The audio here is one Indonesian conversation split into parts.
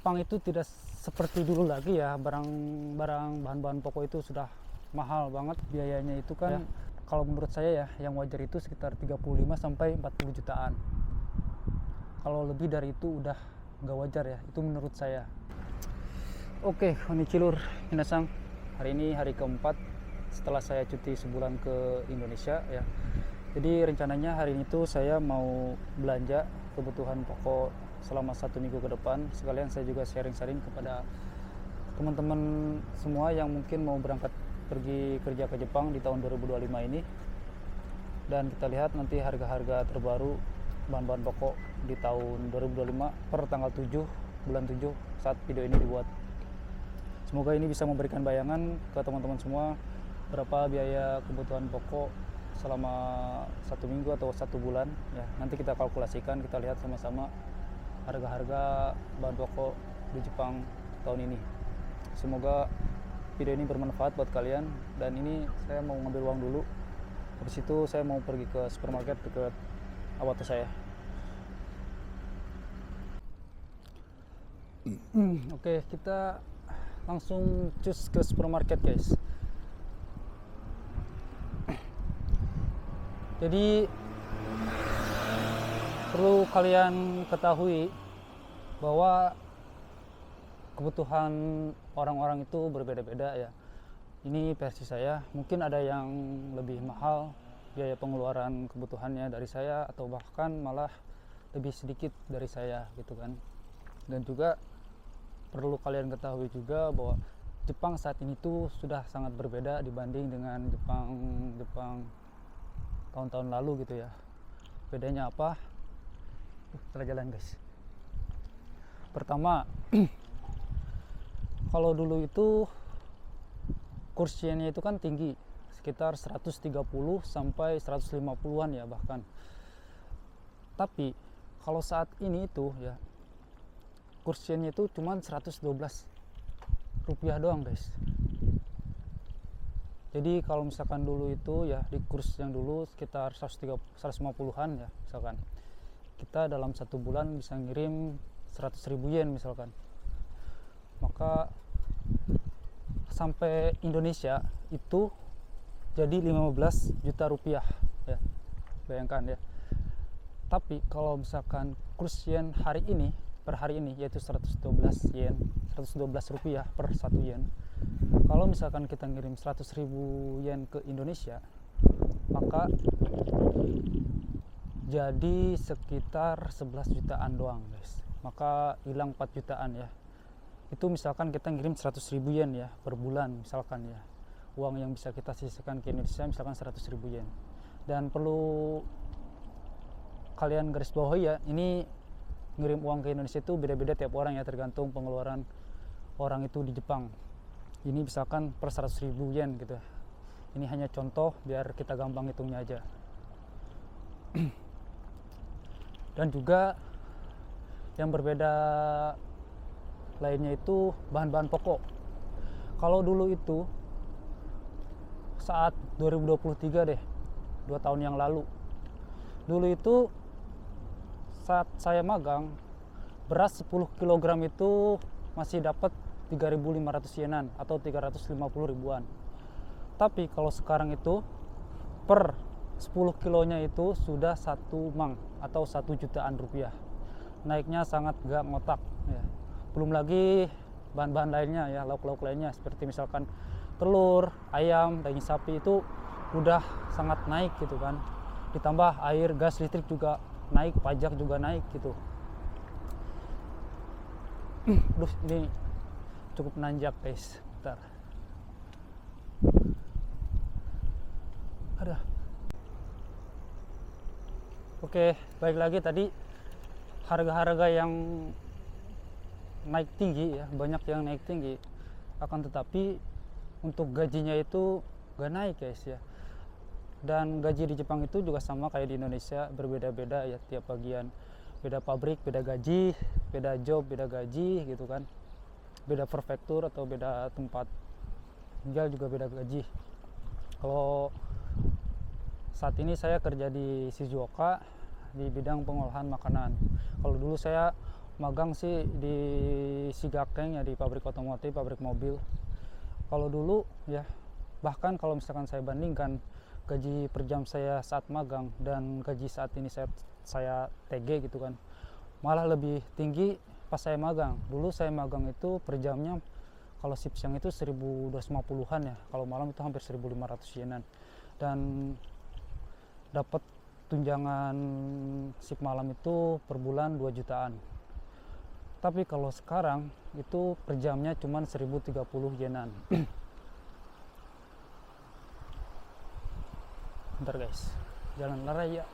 Jepang itu tidak seperti dulu lagi ya, barang-barang bahan-bahan pokok itu sudah mahal banget biayanya itu kan ya. Kalau menurut saya ya yang wajar itu sekitar 35 sampai 40 jutaan. Kalau lebih dari itu udah nggak wajar ya, itu menurut saya. Oke, konnichiwa minasan. Hari ini hari keempat setelah saya cuti sebulan ke Indonesia ya. Jadi rencananya hari ini tuh saya mau belanja kebutuhan pokok selama 1 minggu ke depan. Sekalian saya juga sharing-sharing kepada teman-teman semua yang mungkin mau berangkat pergi kerja ke Jepang di tahun 2025 ini. Dan kita lihat nanti harga-harga terbaru bahan-bahan pokok di tahun 2025 per tanggal 7 bulan 7 saat video ini dibuat. Semoga ini bisa memberikan bayangan ke teman-teman semua berapa biaya kebutuhan pokok selama 1 minggu atau 1 bulan ya. Nanti kita kalkulasikan, kita lihat sama-sama harga-harga bahan pokok di Jepang tahun ini. Semoga video ini bermanfaat buat kalian. Dan ini saya mau ngambil uang dulu, habis itu saya mau pergi ke supermarket dekat awato saya. Oke, kita langsung cus ke supermarket guys. Jadi perlu kalian ketahui bahwa kebutuhan orang-orang itu berbeda-beda ya. Ini versi saya, mungkin ada yang lebih mahal biaya pengeluaran kebutuhannya dari saya, atau bahkan malah lebih sedikit dari saya gitu kan. Dan juga perlu kalian ketahui juga bahwa Jepang saat ini tuh sudah sangat berbeda dibanding dengan Jepang tahun-tahun lalu gitu ya. Bedanya apa? Kita jalan guys. Pertama, kalau dulu itu kurs yen-nya itu kan tinggi, sekitar 130 sampai 150-an ya bahkan. Tapi kalau saat ini itu ya kurs yen-nya itu cuma 112 rupiah doang guys. Jadi kalau misalkan dulu itu ya di kurs yang dulu sekitar 150-an ya misalkan, kita dalam 1 bulan bisa ngirim 100.000 yen misalkan, maka sampai Indonesia itu jadi 15 juta rupiah ya, bayangkan ya. Tapi kalau misalkan kurs yen hari ini per hari ini yaitu 112 yen, 112 rupiah per 1 yen. Kalau misalkan kita ngirim 100.000 yen ke Indonesia, maka jadi sekitar 11 jutaan doang guys. Maka hilang 4 jutaan ya. Itu misalkan kita ngirim 100.000 yen ya per bulan misalkan ya. Uang yang bisa kita sisihkan ke Indonesia misalkan 100.000 yen. Dan perlu kalian garis bawahi ya, ini ngirim uang ke Indonesia itu beda-beda tiap orang ya, tergantung pengeluaran orang itu di Jepang. Ini misalkan per 100.000 yen gitu. Ini hanya contoh biar kita gampang hitungnya aja. Dan juga yang berbeda lainnya itu bahan-bahan pokok. Kalau dulu itu saat 2023 deh, 2 tahun yang lalu, dulu itu saat saya magang, beras 10 kg itu masih dapat 3.500 yenan atau 350 ribuan. Tapi kalau sekarang itu per 10 kilonya itu sudah 1 mang atau 1 jutaan rupiah. Naiknya sangat gak ngotak ya. Belum lagi bahan-bahan lainnya ya, lauk-lauk lainnya seperti misalkan telur, ayam, daging sapi itu udah sangat naik gitu kan. Ditambah air, gas, listrik juga naik, pajak juga naik gitu. Duh, ini cukup nanjak guys. Bentar. Ada. Oke, baik lagi tadi harga-harga yang naik tinggi ya, banyak yang naik tinggi. Akan tetapi untuk gajinya itu gak naik guys ya. Dan gaji di Jepang itu juga sama kayak di Indonesia, berbeda-beda ya tiap bagian. Beda pabrik, beda gaji, beda job, beda gaji gitu kan. Beda prefektur atau beda tempat tinggal juga beda gaji. Kalau saat ini saya kerja di Shizuoka di bidang pengolahan makanan. Kalau dulu saya magang sih di Sigakeng ya, di pabrik otomotif, pabrik mobil. Kalau dulu ya, bahkan kalau misalkan saya bandingkan gaji per jam saya saat magang dan gaji saat ini saya TG gitu kan, malah lebih tinggi pas saya magang. Dulu saya magang itu per jamnya kalau shift siang itu 1250-an ya, kalau malam itu hampir 1500 yenan, dan dapat tunjangan shift malam itu per bulan 2 jutaan. Tapi kalau sekarang itu per jamnya cuma 1030 yenan. Bentar guys, jalan raya.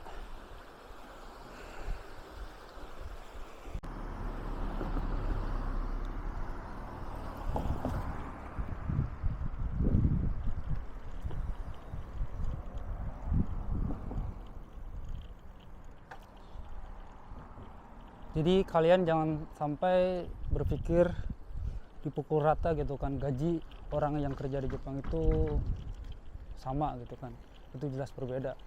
Jadi kalian jangan sampai berpikir dipukul rata gitu kan, gaji orang yang kerja di Jepang itu sama gitu kan, itu jelas berbeda.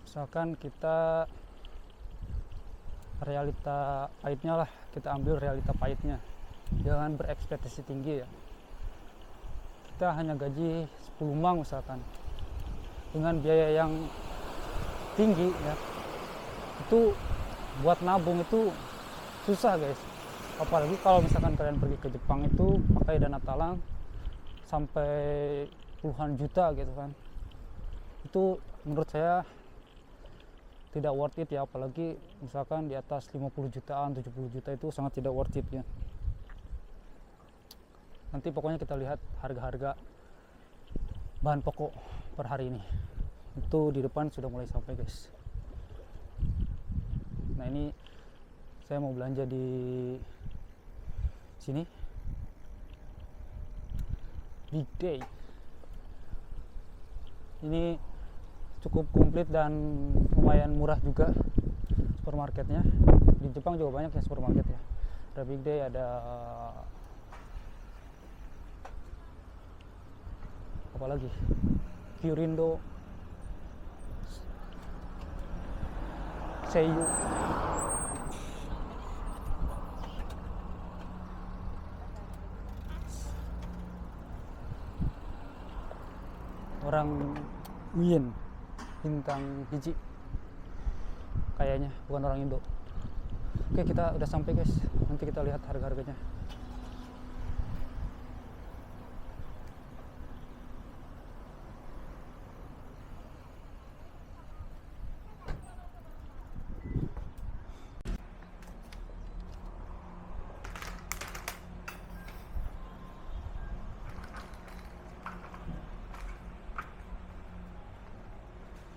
Misalkan kita realita pahitnya lah, kita ambil realita pahitnya, jangan berekspektasi tinggi ya. Kita hanya gaji 10 mang misalkan, dengan biaya yang tinggi ya, itu buat nabung itu susah guys. Apalagi kalau misalkan kalian pergi ke Jepang itu pakai dana talang sampai puluhan juta gitu kan, itu menurut saya tidak worth it ya. Apalagi misalkan di atas 50 jutaan, 70 juta itu sangat tidak worth it ya. Nanti pokoknya kita lihat harga-harga bahan pokok per hari ini, itu di depan sudah mulai sampai guys. Nah ini saya mau belanja di sini, Big Day. Ini cukup komplit dan lumayan murah juga supermarketnya. Di Jepang juga banyak ya supermarket ya. Ada Big Day, ada apa lagi, Kyurindo, Seiyu. Orang Wien bintang hiji kayaknya, bukan orang Indo. Oke, kita udah sampai guys, nanti kita lihat harga-harganya.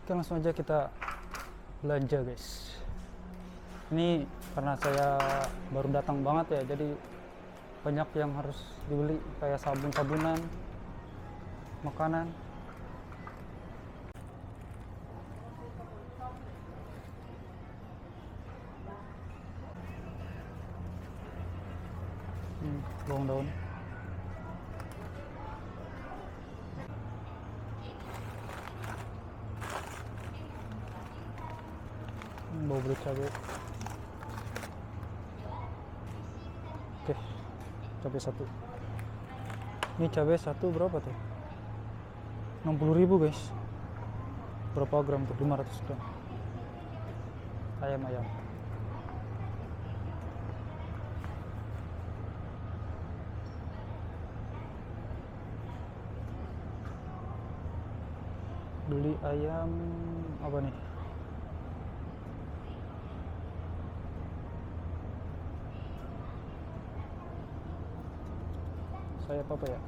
Oke, langsung aja kita belanja guys. Ini karena saya baru datang banget ya, jadi banyak yang harus dibeli, kayak sabun-sabunan, makanan. Bawang daun. Mau beli cabai. Oke, cabai satu. Ini cabai satu berapa tuh? 60.000 guys. Berapa gram tuh? 500 gram. Ayam. Beli ayam apa nih? Sayap apa ya?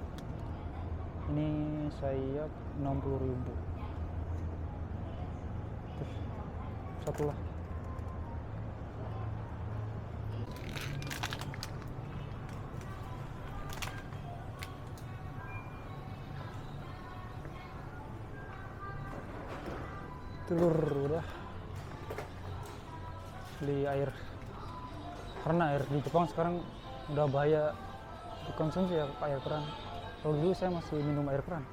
Ini sayap 60.000. Satu lah. Telur udah. Beli air, karena air di Jepang sekarang udah bahaya dikonsumsi ya, air keran. Kalau dulu saya masih minum air keran.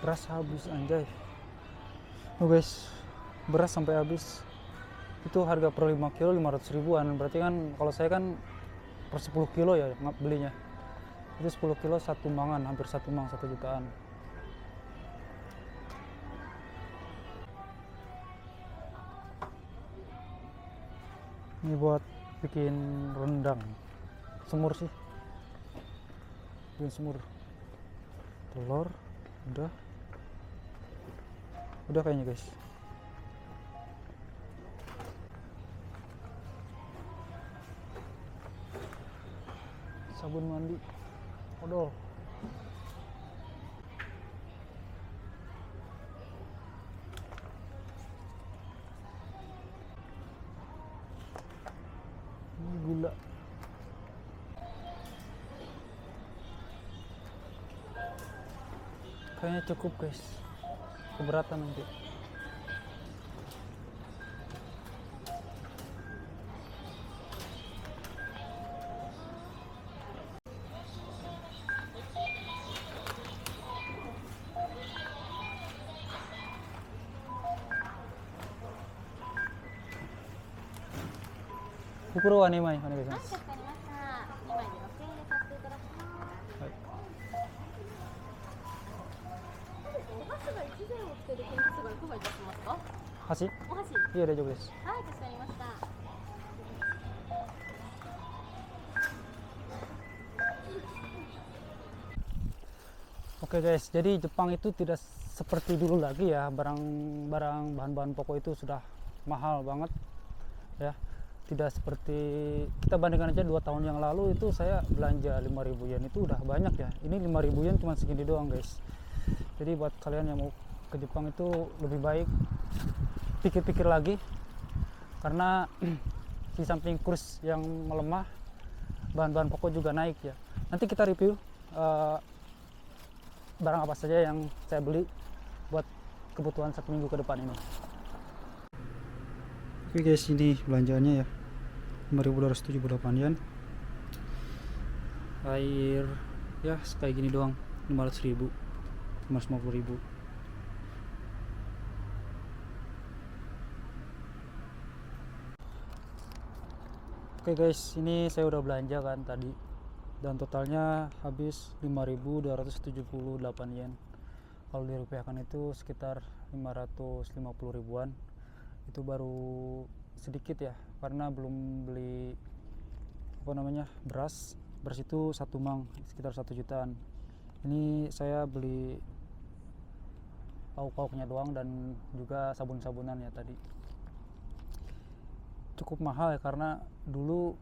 beras habis anjay. Oh guys, beras sampai habis. Itu harga per 5 kilo 500 ribuan. Berarti kan kalau saya kan per 10 kilo ya belinya. Itu 10 kilo satu mangan, hampir satu mang 1 jutaan. Ini buat bikin rendang. Semur sih. Bikin semur. Telur udah kayaknya guys. Sabun mandi odol. Ini gula. Kayaknya cukup guys, keberatan nanti. Pukul wa 2枚お願いしまはい、す。かしこまりました。2枚で6000円入れさせていただきます。はい。そうですね、お箸が1膳をつける天かすがいかがいたしますか？箸？いお箸。や大丈夫です。はい、かしこまりました。Oke guys, jadi Jepang itu tidak seperti dulu lagi ya. Barang-barang bahan-bahan pokok itu sudah mahal banget ya. Tidak seperti kita bandingkan aja 2 tahun yang lalu itu saya belanja 5.000 yen itu udah banyak ya. Ini 5.000 yen cuma segini doang guys. Jadi buat kalian yang mau ke Jepang itu lebih baik pikir-pikir lagi, karena di samping kurs yang melemah, bahan-bahan pokok juga naik ya. Nanti kita review barang apa saja yang saya beli buat kebutuhan 1 minggu ke depan ini. Oke guys, ini belanjaannya ya, 5.278 yen. Air ya kayak gini doang, 500.000, 550.000. Oke guys, ini saya udah belanja kan tadi, dan totalnya habis 5.278 yen. Kalau dirupiahkan itu sekitar 550 ribuan. Itu baru sedikit ya, karena belum beli beras itu 1 mang sekitar 1 jutaan. Ini saya beli pauk-pauknya doang dan juga sabun-sabunan ya tadi. Cukup mahal ya, karena dulu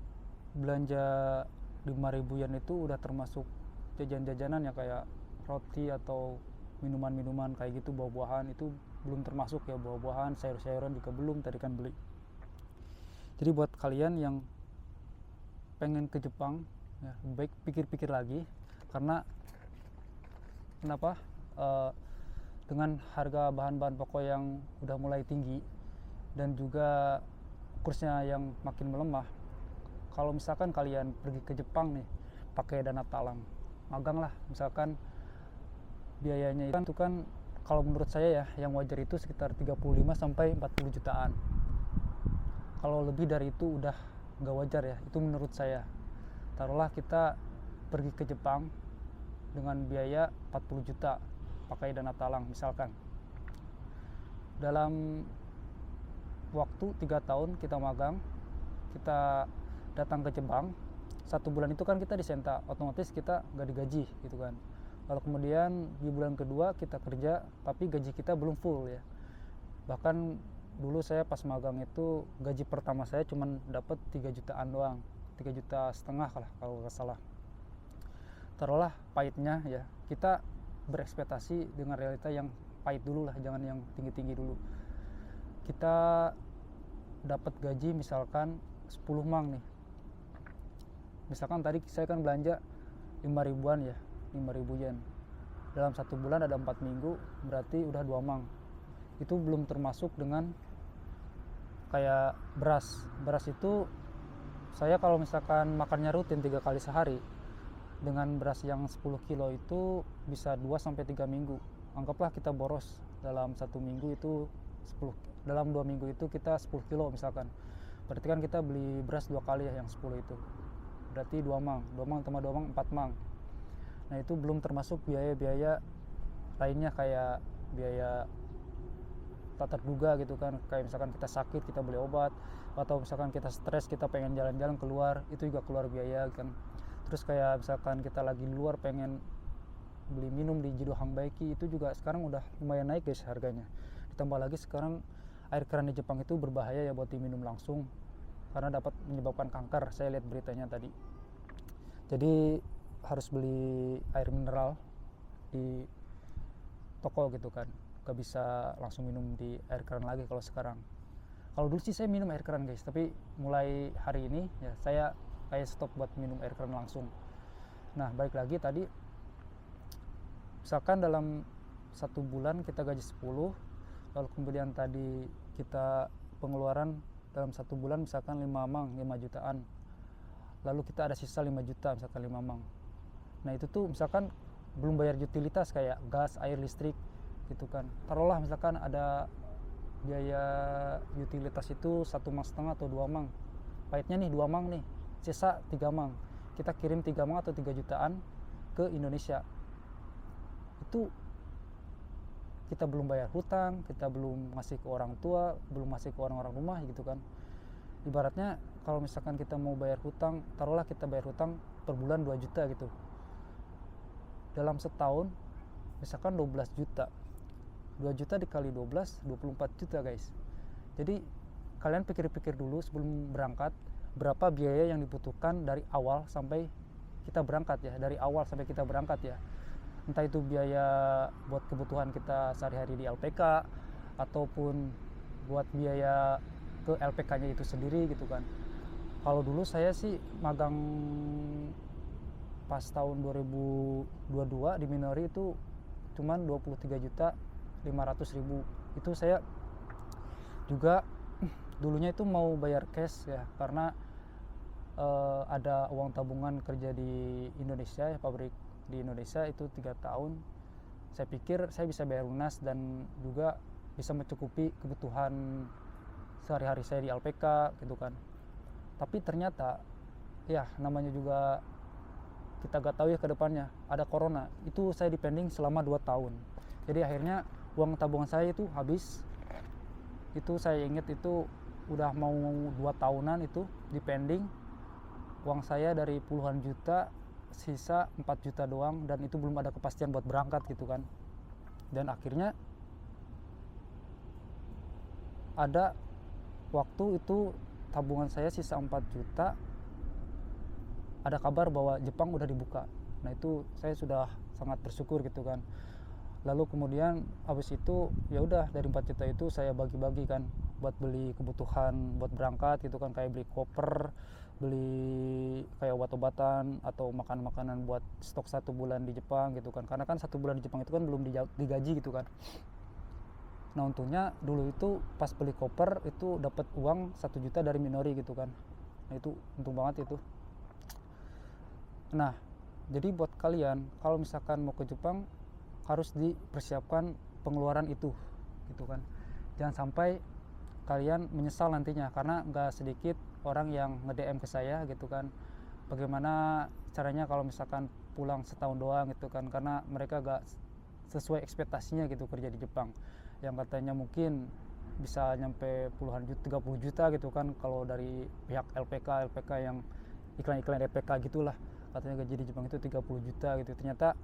belanja 5.000 yen itu udah termasuk jajan-jajanan ya, kayak roti atau minuman-minuman kayak gitu, buah-buahan itu belum termasuk ya, buah-buahan, sayur-sayuran juga belum tadi kan beli. Jadi buat kalian yang pengen ke Jepang ya, baik pikir-pikir lagi, karena kenapa dengan harga bahan-bahan pokok yang udah mulai tinggi dan juga kursnya yang makin melemah, kalau misalkan kalian pergi ke Jepang nih pakai dana talang, magang lah misalkan, biayanya itu kan kalau menurut saya ya yang wajar itu sekitar 35 sampai 40 jutaan. Kalau lebih dari itu udah nggak wajar ya, itu menurut saya. Taruhlah kita pergi ke Jepang dengan biaya 40 juta pakai dana talang misalkan. Dalam waktu 3 tahun kita magang, kita datang ke Jepang, 1 bulan itu kan kita disenta, otomatis kita nggak digaji gitu kan. Lalu kemudian di bulan kedua kita kerja, tapi gaji kita belum full ya. Bahkan dulu saya pas magang itu gaji pertama saya cuma dapat 3 jutaan doang, 3,5 juta lah kalau nggak salah. Taruhlah pahitnya ya, kita berekspektasi dengan realita yang pahit dulu lah, jangan yang tinggi-tinggi dulu. Kita dapat gaji misalkan 10 mang nih. Misalkan tadi saya kan belanja 5 ribuan ya, 5.000 yen. Dalam 1 bulan ada 4 minggu, berarti udah 2 mang. Itu belum termasuk dengan kayak beras. Beras itu saya kalau misalkan makannya rutin 3 kali sehari, dengan beras yang 10 kilo itu bisa 2 sampai 3 minggu. anggaplah kita boros dalam 1 minggu itu 10, dalam 2 minggu itu kita 10 kilo misalkan, berarti kan kita beli beras 2 kali ya, yang 10 itu berarti 2 mang tambah 2 mang 4 mang. Nah itu belum termasuk biaya-biaya lainnya kayak biaya tak terduga gitu kan, kayak misalkan kita sakit kita beli obat, atau misalkan kita stres kita pengen jalan-jalan keluar, itu juga keluar biaya kan. Terus kayak misalkan kita lagi di luar pengen beli minum di Jido Hang Baiki, itu juga sekarang udah lumayan naik guys harganya. Ditambah lagi sekarang air keran di Jepang itu berbahaya ya buat diminum langsung karena dapat menyebabkan kanker, saya lihat beritanya tadi. Jadi harus beli air mineral di toko gitu kan, gak bisa langsung minum di air keran lagi kalau sekarang. Kalau dulu sih saya minum air keran guys, tapi mulai hari ini ya saya kayak stop buat minum air keran langsung. Nah balik lagi tadi, misalkan dalam 1 bulan kita gaji 10, lalu kemudian tadi kita pengeluaran dalam 1 bulan misalkan 5 mang, 5 jutaan, lalu kita ada sisa 5 juta misalkan 5 mang. Nah itu tuh misalkan belum bayar utilitas kayak gas, air, listrik gitu kan. Taruhlah misalkan ada biaya utilitas itu 1,5 mang atau 2 mang, pahitnya nih 2 mang nih, sisa 3 mang, kita kirim 3 mang atau 3 jutaan ke Indonesia. Itu kita belum bayar hutang, kita belum ngasih ke orang tua, belum ngasih ke orang-orang rumah gitu kan. Ibaratnya kalau misalkan kita mau bayar hutang, taruhlah kita bayar hutang per bulan 2 juta gitu, dalam setahun misalkan 12 juta, 2 juta dikali 12, 24 juta guys. Jadi kalian pikir-pikir dulu sebelum berangkat berapa biaya yang dibutuhkan dari awal sampai kita berangkat ya, dari awal sampai kita berangkat ya. Entah itu biaya buat kebutuhan kita sehari-hari di LPK, ataupun buat biaya ke LPK-nya itu sendiri gitu kan. Kalau dulu saya sih magang pas tahun 2022 di Minori itu cuman 23.500.000. Itu saya juga dulunya itu mau bayar cash ya, karena ada uang tabungan kerja di Indonesia ya, pabrik di Indonesia itu 3 tahun. Saya pikir saya bisa bayar lunas dan juga bisa mencukupi kebutuhan sehari-hari saya di LPK gitu kan. Tapi ternyata ya namanya juga kita gak tahu ya ke depannya, ada corona. Itu saya dipending selama 2 tahun. Jadi akhirnya uang tabungan saya itu habis. Itu saya ingat itu udah mau 2 tahunan itu dipending. Uang saya dari puluhan juta sisa 4 juta doang, dan itu belum ada kepastian buat berangkat gitu kan. Dan akhirnya ada waktu itu tabungan saya sisa 4 juta, ada kabar bahwa Jepang udah dibuka. Nah itu saya sudah sangat bersyukur gitu kan. Lalu kemudian habis itu ya udah dari 4 juta itu saya bagi-bagi kan buat beli kebutuhan buat berangkat gitu kan, kayak beli koper, beli kayak obat-obatan atau makanan-makanan buat stok 1 bulan di Jepang gitu kan. Karena kan 1 bulan di Jepang itu kan belum digaji gitu kan. Nah untungnya dulu itu pas beli koper itu dapat uang 1 juta dari Minori gitu kan. Nah itu untung banget itu. Nah jadi buat kalian kalau misalkan mau ke Jepang harus dipersiapkan pengeluaran itu gitu kan. Jangan sampai kalian menyesal nantinya, karena nggak sedikit orang yang nge-DM ke saya gitu kan, bagaimana caranya kalau misalkan pulang setahun doang gitu kan, karena mereka gak sesuai ekspektasinya gitu kerja di Jepang, yang katanya mungkin bisa nyampe puluhan juta, 30 juta gitu kan kalau dari pihak LPK yang iklan-iklan LPK gitulah, katanya gaji di Jepang itu 30 juta gitu. Ternyata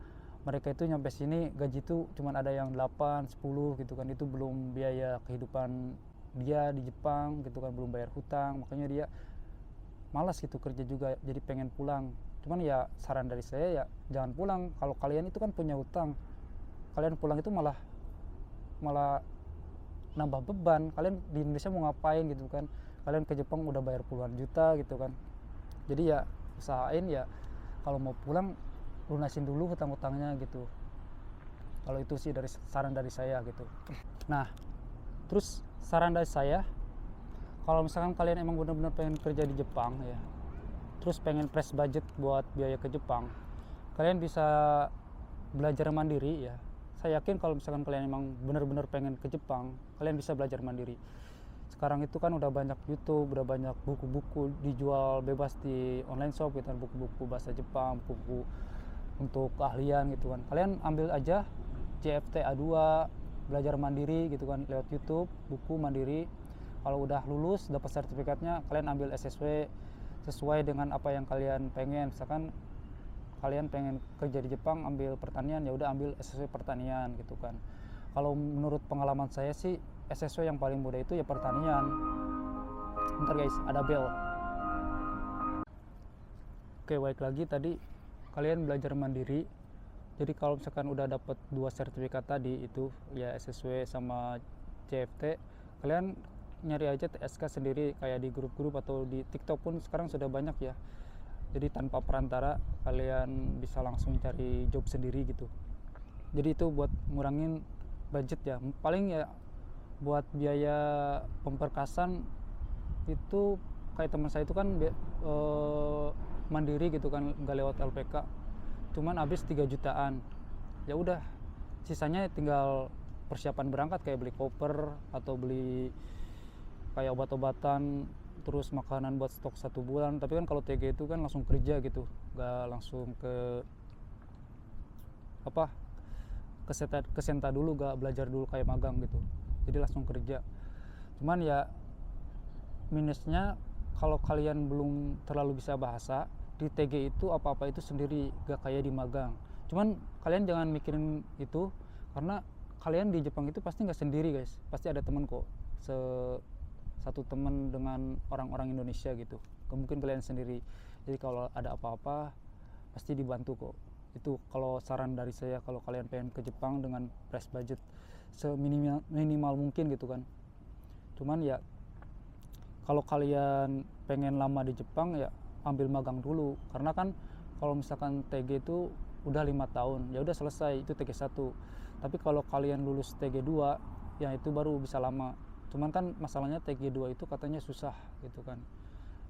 mereka itu nyampe sini gaji itu cuma ada yang 8, 10 gitu kan, itu belum biaya kehidupan dia di Jepang gitu kan, belum bayar hutang, makanya dia malas gitu kerja juga, jadi pengen pulang. Cuman ya saran dari saya ya jangan pulang. Kalau kalian itu kan punya hutang, kalian pulang itu malah nambah beban. Kalian di Indonesia mau ngapain gitu kan, kalian ke Jepang udah bayar puluhan juta gitu kan. Jadi ya usahain ya kalau mau pulang lunasin dulu hutang-hutangnya gitu. Kalau itu sih dari saran dari saya gitu. Nah terus saran dari saya, kalau misalkan kalian emang benar-benar pengen kerja di Jepang ya, terus pengen fresh budget buat biaya ke Jepang, kalian bisa belajar mandiri ya. saya yakin kalau misalkan kalian emang benar-benar pengen ke Jepang, kalian bisa belajar mandiri. Sekarang itu kan udah banyak YouTube, udah banyak buku-buku dijual bebas di online shop gitu kan, buku-buku bahasa Jepang, buku untuk keahlian gitu kan. Kalian ambil aja JFT A2, belajar mandiri gitu kan lewat YouTube, buku mandiri. Kalau udah lulus dapat sertifikatnya, kalian ambil SSW sesuai dengan apa yang kalian pengen. Misalkan kalian pengen kerja di Jepang ambil pertanian, ya udah ambil SSW pertanian gitu kan. Kalau menurut pengalaman saya sih SSW yang paling mudah itu ya pertanian. Bentar guys, ada bel. Oke, balik lagi tadi kalian belajar mandiri. Jadi kalau misalkan udah dapat 2 sertifikat tadi itu ya SSW sama CFT, kalian nyari aja TSK sendiri kayak di grup-grup atau di TikTok pun sekarang sudah banyak ya. Jadi tanpa perantara kalian bisa langsung cari job sendiri gitu. Jadi itu buat ngurangin budget ya. Paling ya buat biaya pemberkasan itu kayak teman saya itu kan mandiri gitu kan, nggak lewat LPK. Cuman habis 3 jutaan. Ya udah, sisanya tinggal persiapan berangkat kayak beli koper atau beli kayak obat-obatan, terus makanan buat stok 1 bulan. Tapi kan kalau TG itu kan langsung kerja gitu, nggak langsung ke senta dulu, nggak belajar dulu kayak magang gitu, jadi langsung kerja. Cuman ya minusnya kalau kalian belum terlalu bisa bahasa, di TG itu apa-apa itu sendiri, gak kayak di magang. Cuman kalian jangan mikirin itu, karena kalian di Jepang itu pasti nggak sendiri guys, pasti ada teman kok, satu teman dengan orang-orang Indonesia gitu. Mungkin kalian sendiri, jadi kalau ada apa-apa pasti dibantu kok. Itu kalau saran dari saya, kalau kalian pengen ke Jepang dengan price budget seminimal mungkin gitu kan. Cuman ya kalau kalian pengen lama di Jepang ya ambil magang dulu, karena kan kalau misalkan TG itu udah 5 tahun ya udah selesai, itu TG 1. Tapi kalau kalian lulus TG 2 ya itu baru bisa lama. Cuman kan masalahnya TG 2 itu katanya susah gitu kan.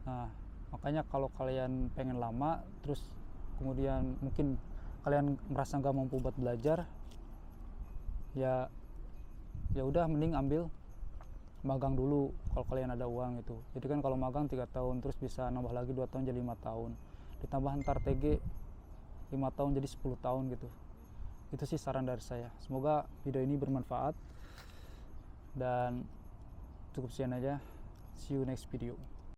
Nah makanya kalau kalian pengen lama terus kemudian mungkin kalian merasa nggak mampu buat belajar, ya udah mending ambil magang dulu kalau kalian ada uang itu. Jadi kan kalau magang 3 tahun terus bisa nambah lagi 2 tahun jadi 5 tahun, ditambah ntar TG 5 tahun jadi 10 tahun gitu. Itu sih saran dari saya. Semoga video ini bermanfaat dan cukup sekian aja. See you next video.